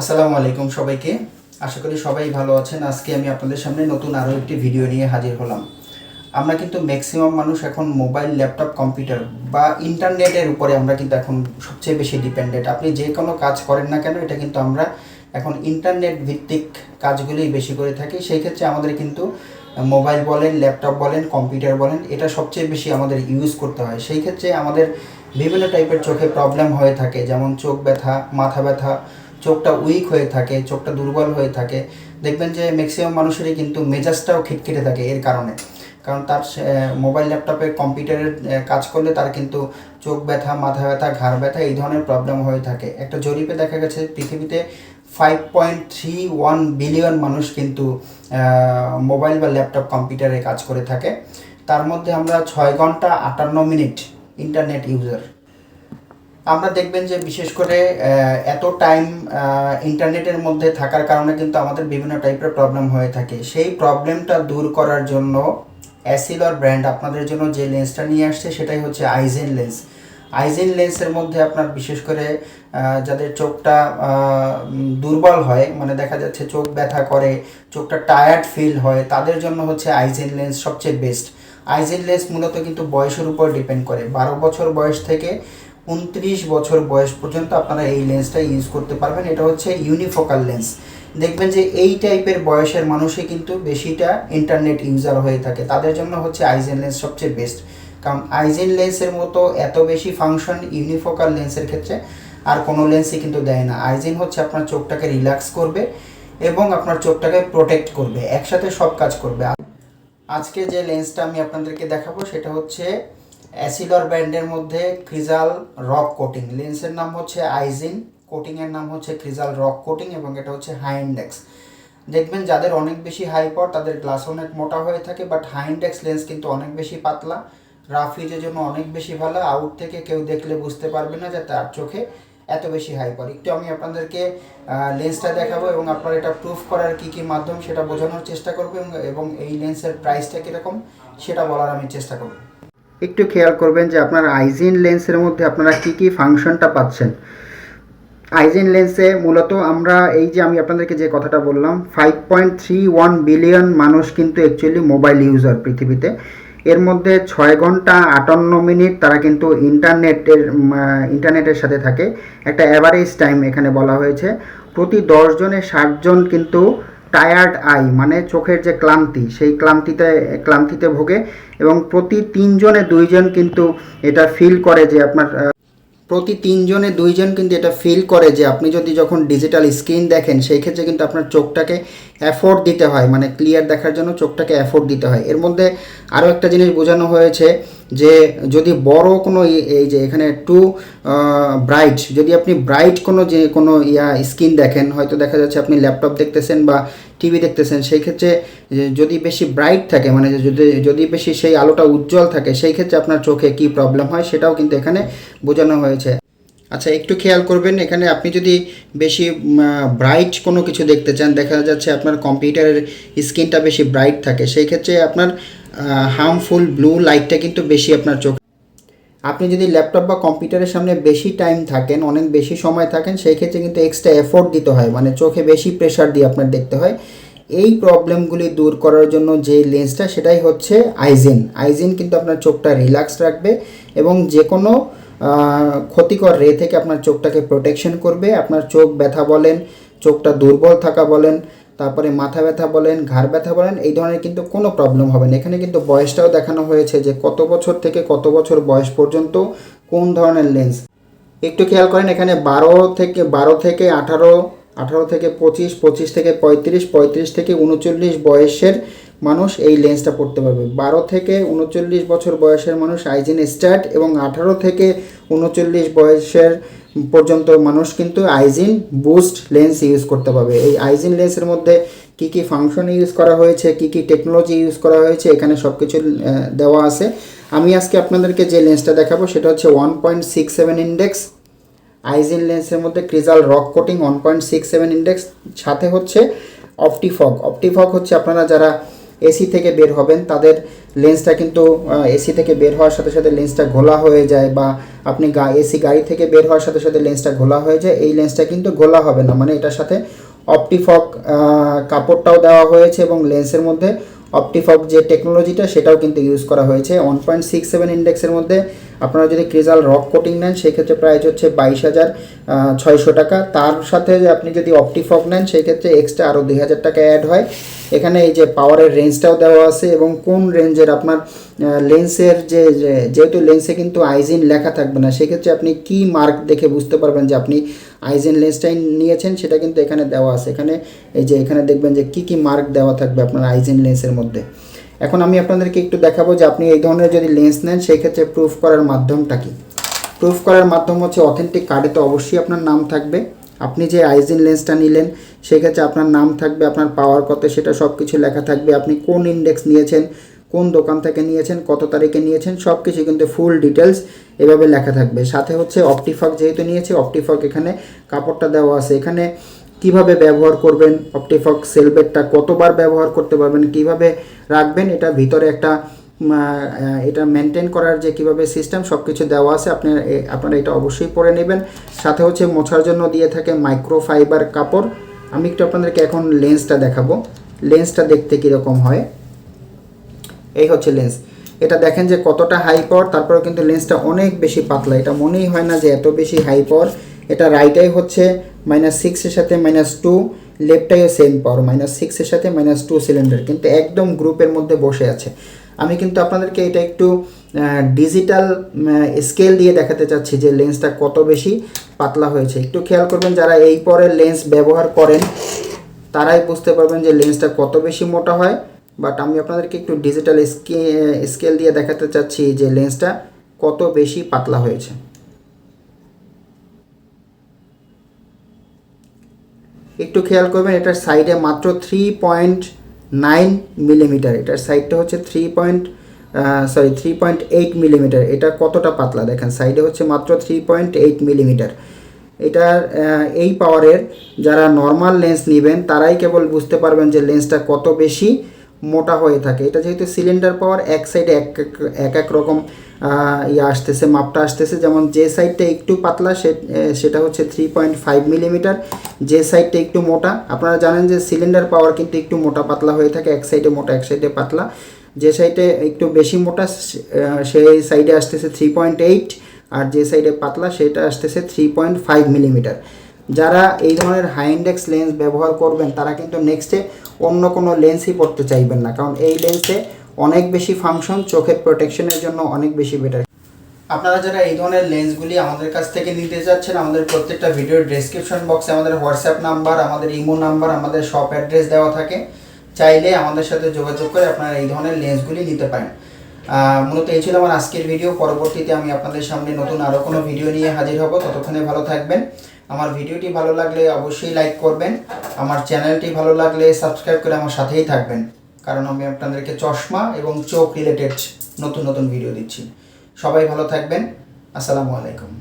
আসসালামু আলাইকুম সবাইকে। আশা করি সবাই ভালো আছেন। আজকে আমি আপনাদের সামনে নতুন আরও একটি ভিডিও নিয়ে হাজির হলাম। আমরা কিন্তু ম্যাক্সিমাম মানুষ এখন মোবাইল, ল্যাপটপ, কম্পিউটার বা ইন্টারনেটের উপরে আমরা কিন্তু এখন সবচেয়ে বেশি ডিপেন্ডেন্ট। আপনি যে কোনো কাজ করেন না কেন, এটা কিন্তু আমরা এখন ইন্টারনেট ভিত্তিক কাজগুলোই বেশি করে থাকি। সেই ক্ষেত্রে আমাদের কিন্তু মোবাইল বলেন, ল্যাপটপ বলেন, কম্পিউটার বলেন, এটা সবচেয়ে বেশি আমাদের ইউজ করতে হয়। সেই ক্ষেত্রে আমাদের বিভিন্ন টাইপের চোখে প্রবলেম হয়ে থাকে, যেমন চোখ ব্যথা, মাথা ব্যথা, চোখটা উইক হয়ে থাকে, চোখটা দুর্বল হয়ে থাকে। দেখবেন যে ম্যাক্সিমাম মানুষেরই কিন্তু মেজাজটাও খিটখিটে থাকে এর কারণে। কারণ তার মোবাইল, ল্যাপটপে, কম্পিউটারের কাজ করলে তার কিন্তু চোখ ব্যথা, মাথা ব্যথা, ঘাড় ব্যথা এই ধরনের প্রবলেম হয়ে থাকে। একটা জরিপে দেখা গেছে পৃথিবীতে 5.31 বিলিয়ন মানুষ কিন্তু মোবাইল বা ল্যাপটপ, কম্পিউটারে কাজ করে থাকে। তার মধ্যে আমরা 6 ঘন্টা 58 মিনিট ইন্টারনেট ইউজার। আমরা দেখবেন যে বিশেষ করে এত টাইম ইন্টারনেটের মধ্যে থাকার কারণে কিন্তু আমাদের বিভিন্ন টাইপের প্রবলেম হয়ে থাকে। সেই প্রবলেমটা দূর করার জন্য অ্যাসিলর ব্র্যান্ড আপনাদের জন্য যে লেন্সটা নিয়ে আসছে সেটাই হচ্ছে আইজেন লেন্স। আইজেন লেন্সের মধ্যে আপনার বিশেষ করে যাদের চোখটা দুর্বল হয়, মানে দেখা যাচ্ছে চোখ ব্যথা করে, চোখটা টায়ার্ড ফিল হয়, তাদের জন্য হচ্ছে আইজেন লেন্স সবচেয়ে বেস্ট। আইজেন লেন্স মূলত কিন্তু বয়সের উপর ডিপেন্ড করে। 12 বছর বয়স থেকে 29 বছর বয়স পর্যন্ত আপনারা এই লেন্সটা ইউজ করতে পারবেন। এটা হচ্ছে ইউনিফোকাল লেন্স। দেখবেন যে এই টাইপের বয়সের মানুষই কিন্তু বেশিটা ইন্টারনেট ইউজার হয়ে থাকে, তাদের জন্য হচ্ছে আইজেন লেন্স সবচেয়ে বেস্ট। কারণ আইজেন লেন্সের মতো এত বেশি ফাংশন ইউনিফোকাল লেন্সের ক্ষেত্রে আর কোনো লেন্সই কিন্তু দেয় না। আইজেন হচ্ছে আপনার চোখটাকে রিল্যাক্স করবে এবং আপনার চোখটাকে প্রোটেক্ট করবে, একসাথে সব কাজ করবে। আজকে যে লেন্সটা আমি আপনাদেরকে দেখাবো সেটা হচ্ছে অ্যাসিলর ব্র্যান্ডের মধ্যে ক্রিজাল রক কোটিং। লেন্সের নাম হচ্ছে আইজিন, কোটিংয়ের নাম হচ্ছে ক্রিজাল রক কোটিং এবং এটা হচ্ছে হাই ইন্ডেক্স। দেখবেন যাদের অনেক বেশি হাইপার তাদের গ্লাস অনেক মোটা হয়ে থাকে, বাট হাই ইন্ডেক্স লেন্স কিন্তু অনেক বেশি পাতলা, রাফ ইউজের জন্য অনেক বেশি ভালো। আউট থেকে কেউ দেখলে বুঝতে পারবে না যে তার চোখে এত বেশি হাইপার। একটু আমি আপনাদেরকে লেন্সটা দেখাবো এবং আপনারা এটা প্রুফ করার কী কী মাধ্যম সেটা বোঝানোর চেষ্টা করবো এবং এই লেন্সের প্রাইসটা কীরকম সেটা বলার আমি চেষ্টা করব। একটু খেয়াল করবেন যে আপনার আইজিন লেন্সের মধ্যে আপনারা কী কী ফাংশনটা পাচ্ছেন। আইজিন লেন্সে মূলত আমরা এই যে আমি আপনাদেরকে যে কথাটা বললাম 5.31 বিলিয়ন মানুষ কিন্তু অ্যাকচুয়ালি মোবাইল ইউজার পৃথিবীতে। এর মধ্যে 6 ঘন্টা 58 মিনিট তারা কিন্তু ইন্টারনেটের সাথে থাকে। একটা অ্যাভারেজ টাইম এখানে বলা হয়েছে। প্রতি 10 জনে 60 জন কিন্তু টায়ার্ড আই মানে চোখের যে ক্লান্তি সেই ক্লান্তিতে ভোগে এবং প্রতি 3 জনে 2 জন কিন্তু এটা ফিল করে যে আপনার প্রতি 3 জনে 2 জন কিন্তু এটা ফিল করে যে আপনি যদি যখন ডিজিটাল স্ক্রিন দেখেন সেই ক্ষেত্রে কিন্তু আপনার চোখটাকে এফোর্ট দিতে হয়, মানে ক্লিয়ার দেখার জন্য চোখটাকে এফোর্ট দিতে হয়। এর মধ্যে আরও একটা জিনিস বোঝানো হয়েছে যে যদি বড় কোনো এই যে এখানে টু ব্রাইট, যদি আপনি ব্রাইট কোনো স্ক্রিন দেখেন, হয়তো দেখা যাচ্ছে আপনি ল্যাপটপ দেখতেছেন বা টিভি দেখতেছেন, সেই ক্ষেত্রে যদি বেশি ব্রাইট থাকে, মানে যদি বেশি সেই আলোটা উজ্জ্বল থাকে, সেই ক্ষেত্রে আপনার চোখে কী প্রবলেম হয় সেটাও কিন্তু এখানে বোঝানো হয়েছে। আচ্ছা, একটু খেয়াল করবেন, এখানে আপনি যদি বেশি ব্রাইট কোনো কিছু দেখতে চান, দেখা যাচ্ছে আপনার কম্পিউটারের স্ক্রিনটা বেশি ব্রাইট থাকে, সেই ক্ষেত্রে আপনার হার্মফুল ব্লু লাইটটা কিন্তু বেশি আপনার চোখ। আপনি যদি ল্যাপটপ বা কম্পিউটারের সামনে বেশি টাইম থাকেন, অনেক বেশি সময় থাকেন, সেই ক্ষেত্রে কিন্তু এক্সট্রা এফোর্ট দিতে হয়, মানে চোখে বেশি প্রেশার দিয়ে আপনার দেখতে হয়। এই প্রবলেমগুলি দূর করার জন্য যে লেন্সটা সেটাই হচ্ছে আইজিন। আইজিন কিন্তু আপনার চোখটা রিল্যাক্স রাখবে এবং যে কোনো ক্ষতিকর রে থেকে আপনার চোখটাকে প্রোটেকশন করবে। আপনার চোখ ব্যথা বলেন, চোখটা দুর্বল থাকা বলেন, তারপরে মাথা ব্যথা বলেন, ঘাড় ব্যথা বলেন, এই ধরনের কিন্তু কোনো প্রবলেম হবে না। এখানে কিন্তু বয়সটাও দেখানো হয়েছে যে কত বছর থেকে কত বছর বয়স পর্যন্ত কোন ধরনের লেন্স। একটু খেয়াল করেন, এখানে 12 থেকে 18, 18 থেকে 25, 25 থেকে 35, 35 থেকে 39 বয়সের মানুষ এই লেন্সটা পড়তে পারবে। 12 থেকে 39 বছর বয়সের মানুষ আইজিন স্টার্ট এবং 18 থেকে 39 বয়সের পর্যন্ত মানুষ কিন্তু আইজিন বুস্ট লেন্স ইউজ করতে পারবে। এই আইজিন লেন্সের মধ্যে কী কী ফাংশন ইউজ করা হয়েছে, কী কী টেকনোলজি ইউজ করা হয়েছে এখানে সব কিছু দেওয়া আছে। আমি আজকে আপনাদেরকে যে লেন্সটা দেখাবো সেটা হচ্ছে 1.67 ইন্ডেক্স আইজিন লেন্সের মধ্যে ক্রিজাল রক কোটিং 1.67 ইন্ডেক্স, সাথে হচ্ছে অপটিফগ। অপটিফগ হচ্ছে আপনারা যারা এসি থেকে বের হবেন তাদের লেন্সটা কিন্তু এসি থেকে বের হওয়ার সাথে সাথে লেন্সটা ঘোলা হয়ে যায়, বা আপনি এসি গাড়ি থেকে বের হওয়ার সাথে সাথে লেন্সটা ঘোলা হয়ে যায়, এই লেন্সটা কিন্তু ঘোলা হবে না। মানে এটার সাথে অপটিফক কাপড়টাও দেওয়া হয়েছে এবং লেন্সের মধ্যে অপটিফক যে টেকনোলজিটা সেটাও কিন্তু ইউজ করা হয়েছে। 1.67 ইন্ডেক্সের মধ্যে আপনারা যদি ক্রিজাল রক কোটিং নেন সেক্ষেত্রে প্রাইস হচ্ছে 22,600 টাকা। তার সাথে আপনি যদি অপটিফক নেন সেই ক্ষেত্রে এক্সট্রা আরও 2,000 টাকা অ্যাড হয়। এখানে এই যে পাওয়ারের রেঞ্জটাও দেওয়া আছে এবং কোন রেঞ্জের আপনার লেন্সের যেহেতু লেন্সে কিন্তু আইজিন লেখা থাকবে না, সেক্ষেত্রে আপনি কি মার্ক দেখে বুঝতে পারবেন যে আপনি আইজিন লেন্সটাই নিয়েছেন সেটা কিন্তু এখানে দেওয়া আছে। এখানে এই যে এখানে দেখবেন যে কি মার্ক দেওয়া থাকবে আপনার আইজিন লেন্সের মধ্যে। এখন আমি আপনাদেরকে একটু দেখাবো যে আপনি এই ধরনের যদি লেন্স নেন সেই ক্ষেত্রে প্রুফ করার মাধ্যমটা কি। প্রুফ করার মাধ্যম হচ্ছে অথেন্টিক কার্ডে তো অবশ্যই আপনার নাম থাকবে। আপনি যে আইজিন লেন্সটা নিলেন সেক্ষেত্রে আপনার নাম থাকবে, আপনার পাওয়ার কত সেটা সব কিছু লেখা থাকবে, আপনি কোন ইন্ডেক্স নিয়েছেন, কোন দোকান থেকে নিয়েছেন, কত তারিখে নিয়েছেন, সব কিছু কিন্তু ফুল ডিটেলস এভাবে লেখা থাকবে। সাথে হচ্ছে অপটিফক যেহেতু নিয়েছে অপটিফক এখানে কাপড়টা দেওয়া আছে, এখানে কিভাবে ব্যবহার করবেন, অপটিফক সেলবেটটা কতবার ব্যবহার করতে পারবেন, কিভাবে রাখবেন, এটা ভিতরে একটা এটা মেনটেন করার যে কিভাবে সিস্টেম সব কিছু দেওয়া আছে। আপনারা এটা অবশ্যই পরে নেবেন। সাথে হচ্ছে মোছার জন্য দিয়ে থাকে মাইক্রোফাইবার কাপড়। আমি একটু আপনাদেরকে এখন লেন্সটা দেখাবো, লেন্সটা দেখতে কীরকম হয়। এই হচ্ছে লেন্স, এটা দেখেন যে কতটা হাই পাওয়ার, তারপরেও কিন্তু লেন্সটা অনেক বেশি পাতলা, এটা মনেই হয় না যে এত বেশি হাই পাওয়ার। এটা রাইটাই হচ্ছে -6 এর সাথে -2, লেফটটাইও সেম পাওয়ার -6 এর সাথে -2 সিলিন্ডার, কিন্তু একদম গ্রুপের মধ্যে বসে আছে। আমি কিন্তু আপনাদেরকে এটা একটু ডিজিটাল স্কেল দিয়ে দেখাতে চাচ্ছি যে লেন্সটা কত বেশি পাতলা হয়েছে। একটু খেয়াল করবেন, যারা এই পরের লেন্স ব্যবহার করেন তারাই বুঝতে পারবেন যে লেন্সটা কত বেশি মোটা হয়। বাট আমি আপনাদেরকে একটু ডিজিটাল স্কেল দিয়ে দেখাতে চাচ্ছি যে লেন্সটা কত বেশি পাতলা হয়েছে। একটু খেয়াল করবেন, এটার সাইডে মাত্র 3.9 মিলিমিটার, এটার সাইডটা হচ্ছে 3.8 মিলিমিটার। এটা কতটা পাতলা দেখেন, সাইডে হচ্ছে মাত্র 3.8 মিলিমিটার। এটার এই পাওয়ারের যারা নর্মাল লেন্স নেবেন তারাই কেবল বুঝতে পারবেন যে লেন্সটা কত বেশি মোটা হয়ে থাকে। এটা যেহেতু সিলিন্ডার পাওয়ার, এক সাইডে এক রকম আসতেছে, মাপটা আসতেছে। যেমন যে সাইডটা একটু পাতলা সেটা হচ্ছে 3.5 মিলিমিটার, যে সাইডটা একটু মোটা, আপনারা জানেন যে সিলিন্ডার পাওয়ার কিন্তু একটু মোটা পাতলা হয়ে থাকে, এক সাইডে মোটা এক সাইডে পাতলা। যে সাইডে একটু বেশি মোটা সেই সাইডে আসতেছে 3.8, আর যে সাইডে পাতলা সেটা আসতেছে 3.5 মিলিমিটার। যারা এই ধরনের হাই ইন্ডেক্স লেন্স ব্যবহার করবেন তারা কিন্তু নেক্সটে অন্য কোনো লেন্সই পড়তে চাইবেন না, কারণ এই লেন্সে অনেক বেশি ফাংশন, চোখের প্রোটেকশনের জন্য অনেক বেশি বেটার। আপনারা যারা এই ধরনের লেন্সগুলি আমাদের কাছ থেকে নিতে যাচ্ছেন, আমাদের প্রত্যেকটা ভিডিওর ডেসক্রিপশন বক্সে আমাদের হোয়াটসঅ্যাপ নাম্বার, আমাদের ইমো নাম্বার, আমাদের শপ অ্যাড্রেস দেওয়া থাকে। চাইলে আমাদের সাথে যোগাযোগ করে আপনারা এই ধরনের লেন্সগুলি নিতে পারেন। মূলত এই ছিল আমার আজকের ভিডিও। পরবর্তীতে আমি আপনাদের সামনে নতুন আরও কোনো ভিডিও নিয়ে হাজির হব। ততক্ষণে ভালো থাকবেন। আমার ভিডিওটি ভালো লাগলে অবশ্যই লাইক করবেন, আমার চ্যানেলটি ভালো লাগলে সাবস্ক্রাইব করে আমার সাথেই থাকবেন, কারণ আমি আপনাদেরকে চশমা এবং চোখ রিলেটেড নতুন নতুন ভিডিও দিচ্ছি। সবাই ভালো থাকবেন। আসসালামু আলাইকুম।